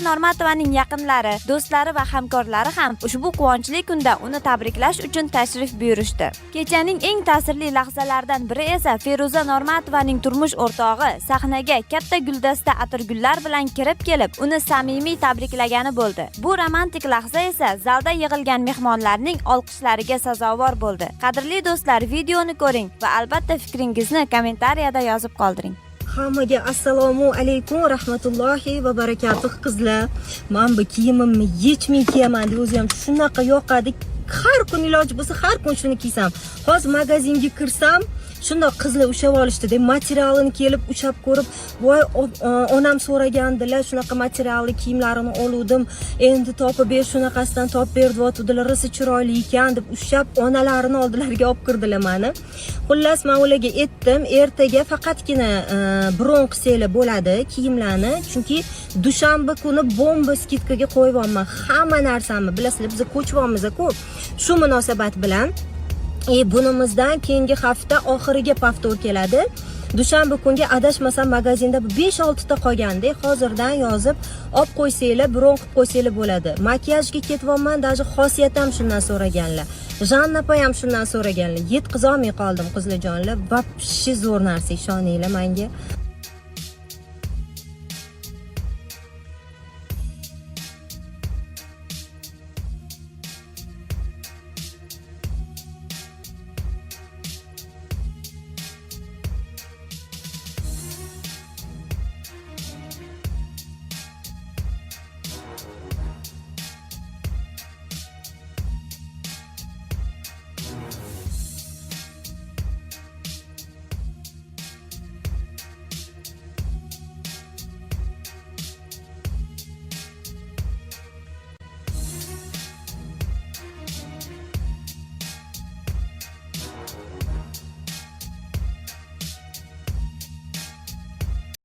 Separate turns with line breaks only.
Normatovaning yaqinlari, do'stlari va hamkorlari ham ushbu quvonchli kunda uni tabriklash uchun tashrif buyurishdi. Kechaning eng ta'sirli lahzalaridan biri esa Feruza Normatovaning turmush o'rtog'i sahnaga katta guldasta atirgullar bilan kirib kelib, uni samimiy tabriklagani bo'ldi. Bu romantik lahza esa zalda yig'ilgan mehmonlarning olqishlariga sazovor bo'ldi. Qadrli do'stlar, videoni ko'ring va albatta fikringizni kommentariyada yozib qoldiring.
Hammaga assalomu alaykum rahmatullohi va barakatuh qizlar. Men bu kiyimimni yechmay kiyaman deb o'zim shunaqa yoqadi. Har kun iloji bo'lsa har kun shuni kiysam. Hozir magazinga kirsam, shundoq qizlar ushab olishdi deb materialini kelib ushab ko'rib, voy onam so'ragandilar, shunaqa materialli kiyimlarini oluvdim. Endi topib ber, shunaqasidan topib berdi-votdilar, risi chiroyli ekan deb ushab onalarini oldilariga olib kirdilar meni. Xullas, men ularga aytdim, ertaga faqatgina bron qilsanglar bo'ladi kiyimlarni, chunki dushanba kuni bomba skidkaga qo'yyapman hamma narsamni. Bilasizlar, biz ko'chibamiz-ku. Shu munosabat bilan bunimizdan keyingi hafta oxiriga paftor keladi. Dushanba kunga adashmasam magazinda 5-6 ta qolganda, hozirdan yozib olib qo'ysanglar, bron qilib qo'ysanglar bo'ladi. Makiyajga ketyapman, даже xosiyat ham shundan so'raganlar. Janna opa ham shundan so'raganlar. Yetqiza olmay qoldim qizlarjonlar. Vobshe zo'r narsa, ishoninglar menga.